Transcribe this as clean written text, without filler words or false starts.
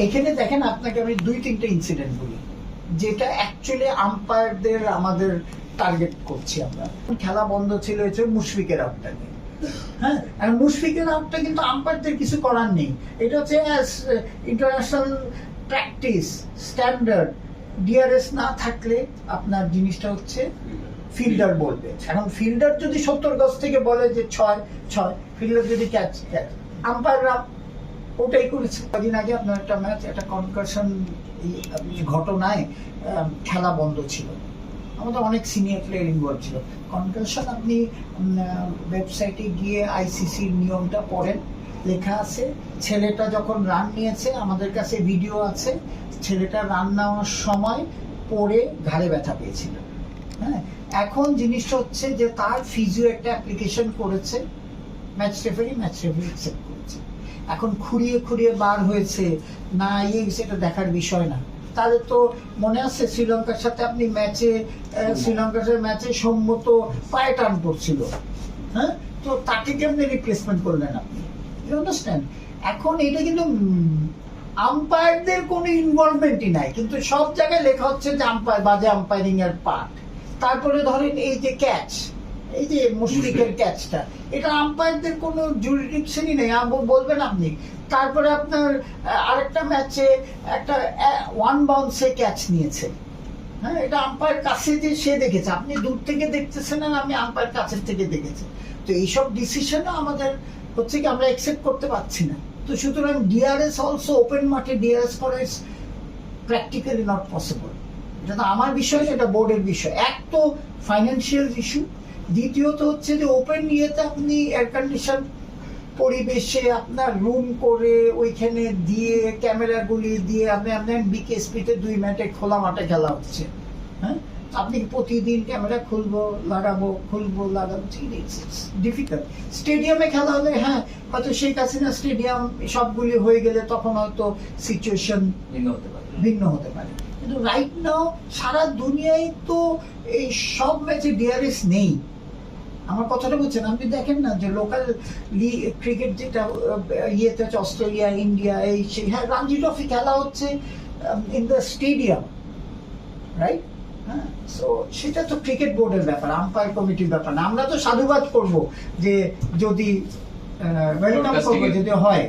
এখানে দেখেন আপনাকে আমি 2-3টা ইনসিডেন্ট বলি যেটা অ্যাকচুয়ালি আম্পায়ারদের আমাদের টার্গেট করছি আমরা। খেলা বন্ধ ছিল হচ্ছে মুশফিকের আউটটা নিয়ে। হ্যাঁ, আর মুশফিকের আউটটা কিন্তু আম্পায়ারদের কিছু করার নেই। এটা হচ্ছে ইন্টারন্যাশনাল প্র্যাকটিস স্ট্যান্ডার্ড। ডিআরএস না থাকলে আপনার জিনিসটা হচ্ছে ফিল্ডার বলবে। এখন ফিল্ডার যদি 70 গজ থেকে বলে যে 6, ফিল্ডার যদি ক্যাচ আম্পায়াররা ওটাই করেছে। কদিন আগে আপনার একটা ম্যাচ, একটা কনকাশন ঘটনায় খেলা বন্ধ ছিল। আমাদের অনেক সিনিয়র প্লেয়ার ইনভলভ ছিল। কনকাশন আপনি ওয়েবসাইটে গিয়ে আইসিসির নিয়মটা পড়েন, লেখা আছে ছেলেটা যখন রান নিয়েছে, আমাদের কাছে ভিডিও আছে, ছেলেটা রান নেওয়ার সময় পড়ে ঘাড়ে ব্যথা পেয়েছিল। হ্যাঁ, এখন জিনিসটা হচ্ছে যে তার ফিজিও একটা অ্যাপ্লিকেশন করেছে, ম্যাচ রেফারি অ্যাকসেপ্ট করেছে। এখন খুঁড়িয়ে বার হয়েছে না সেটা দেখার বিষয় না। তাদের তো মনে আছে শ্রীলঙ্কার সাথে আপনি শ্রীলঙ্কার ম্যাচে সম্মত পায়ে টান পড়ছিল। হ্যাঁ, তো তাকে কেমনি রিপ্লেসমেন্ট করলেন আপনি? You understand? এখন এটা কিন্তু আম্পায়ারদের কোনো ইনভলভমেন্টই নাই, কিন্তু সব জায়গায় লেখা হচ্ছে যে বাজে আম্পায়ারিং এর পার্ট। তারপরে ধরেন এই যে ক্যাচ, এই যে মুশফিকের ক্যাচটা, এটা আম্পায়ারদের কোনো জুরিডিকশনই নেই বলবেন আপনি। তারপরে আপনার আরেকটা ম্যাচে একটা 1 বাউন্সে ক্যাচ নিয়েছে। হ্যাঁ, এটা আম্পায়ার কাছে যে সে দেখেছে, আপনি দূর থেকে দেখতেছেন আর আমি আম্পায়ার কাছের থেকে দেখেছি। তো এইসব ডিসিশনও আমাদের হচ্ছে কি আমরা অ্যাকসেপ্ট করতে পারছি না। তো সুতরাং ডিআরএস অলসো ওপেন মাঠে ডিআরএস করা ইজ প্র্যাকটিক্যালি নট পসিবল। এটা তো আমার বিষয়, এটা বোর্ডের বিষয়। এক তো ফাইন্যান্সিয়াল ইস্যু, দ্বিতীয়ত হচ্ছে যে ওপেন ইয়েতে আপনি এয়ার কন্ডিশন পরিবেশে আপনার রুম করে ওইখানে দিয়ে ক্যামেরাগুলি দিয়ে আপনি বিকেএসপিতে 2 মিনিটে খোলা মাঠে খেলা হচ্ছে। হ্যাঁ, আপনি প্রতিদিন ক্যামেরা লাগাবো ডিফিকাল্ট। স্টেডিয়ামে খেলা হলে হ্যাঁ হয়তো শেখ হাসিনা স্টেডিয়াম সবগুলি হয়ে গেলে তখন হয়তো সিচুয়েশন ভিন্ন হতে পারে। কিন্তু রাইট নাও সারা দুনিয়ায় তো এই সব ম্যাচে ডিআরএস নেই। আমার কথাটা বুঝছেন? আপনি দেখেন না যে লোকাল ক্রিকেট যেটা ইয়েতে হচ্ছে অস্ট্রেলিয়া, ইন্ডিয়া, এই সেই, হ্যাঁ রঞ্জি ট্রফি খেলা হচ্ছে ইন দ্য স্টেডিয়াম, রাইট? হ্যাঁ, সো সেটা তো ক্রিকেট বোর্ডের ব্যাপার, আম্পায়ার কমিটির ব্যাপার না। আমরা তো সাধুবাদ করবো যে যদি ওয়েলকাম করবো যদি হয়।